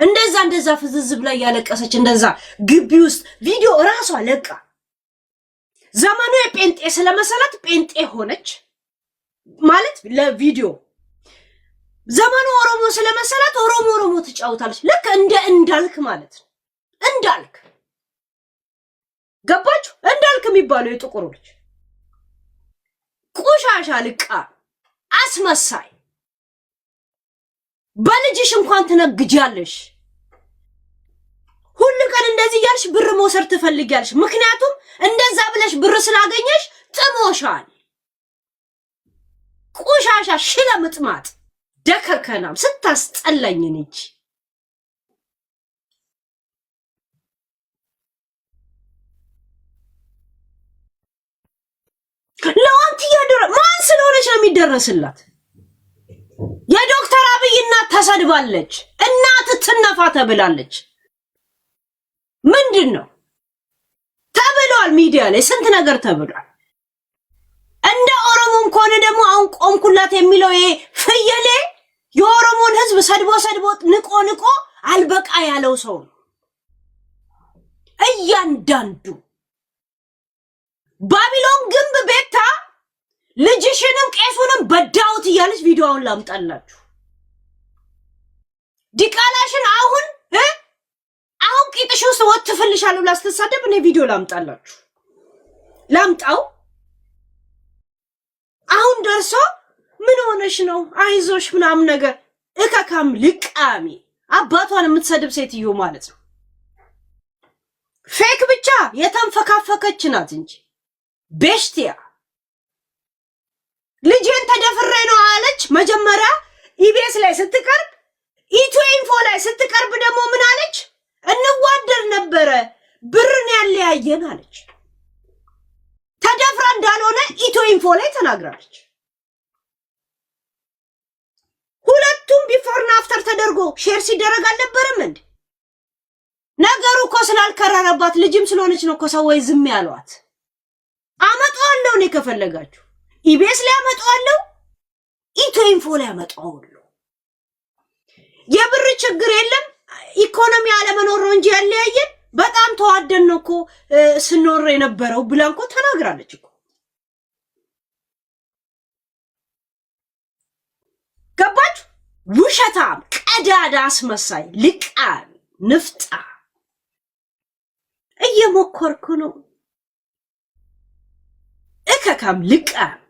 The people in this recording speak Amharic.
እንደዛ ፍዝዝ ብላ ያለቀሰች እንደዛ ግቢ ውስጥ ቪዲዮ ራሷ ለቃ ዘመኑ የጴንጤ ስለመሰላት ጴንጤ ሆነች ማለት ለቪዲዮ ዘመኑ ኦሮሞ ስለመሰላት ኦሮሞ ትጫውታለች ልክ እንዳልክ ማለት ነው እንዳልክ ገባችሁ እንዳልክ የሚባለው የጥቁሩ ልጅ ቆሻሻ ልቃ አስመሳይ በልጅሽ እንኳን ትነግጃለሽ ሁሉ ቀን እንደዚህ ያልሽ ብር መውሰድ ትፈልጊያለሽ ምክንያቱም እንደዛ ብለሽ ብር ስላገኘሽ ጥሞሻል ቆሻሻ ሽለምጥማጥ ደከከናም ስታስጠላኝ ነች ለአንተ ያደረ ማን ስለሆነች ነው የሚደረስላት የዶክተር አብይ እናት ተሰድባለች እናት ትነፋ ተብላለች ምንድነው ተብሏል ሚዲያ ላይ ስንት ነገር ተብሏል እንደ ኦሮሞን ኮነ ደግሞ አሁን ቆምኩላት የሚለው ይሄ ፍየሌ የኦሮሞን ህዝብ ሰድቦ ንቆ አልበቃ ያለው ሰው እያንዳንዱ ባቢሎን ግንብ ቤታ ልጅሽንም ቄሱንም በዳውት ይያለች ቪዲዮውን ላምጣላችሁ ዲቃላሽን አሁን ቂጥሽ ውስጥ ወጥፍልሻለሁ ላስተሳደብ እኔ ቪዲዮ ላምጣላችሁ ላምጣው አሁን ደርሶ ምን ሆነሽ ነው አይዞሽ ምናምን ነገር እከካም ልቃሚ አባቷን የምትሰድብ ሴትዮ ማለት ነው ፌክ ብቻ የተንፈካፈከች ናት እንጂ ቤሽቲያ ልጅን ተደፍሬ ነው አለች መጀመሪያ ኢቢኤስ ላይ ስትቀርብ ኢትዮ ኢንፎ ላይ ስትቀርብ ደግሞ ምን አለች እንዋደር ነበረ ብርን ያለያየን አለች ተደፍራ እንዳልሆነ ኢትዮ ኢንፎ ላይ ተናግራለች ሁለቱም ቢፎር እና አፍተር ተደርጎ ሼር ሲደረግ አልነበረም እንዴ ነገሩ እኮ ስላልከረረባት ልጅም ስለሆነች ነው እኮ ሰዎች ዝም ያሏት አመጣዋለሁ ነው ከፈለጋችሁ ኢቢኤስ ላይ አመጣዋለሁ ኢትዮ ኢንፎ ላይ አመጣዋለሁ የብር ችግር የለም ኢኮኖሚ አለመኖር ነው እንጂ ያለያየን በጣም ተዋደን ነው እኮ ስኖር የነበረው ብላንኮ ተናግራለች እኮ ገባችሁ ውሸታም ቀዳዳ አስመሳይ ልቃም ንፍጣ እየሞከርኩ ነው እከካም ልቃም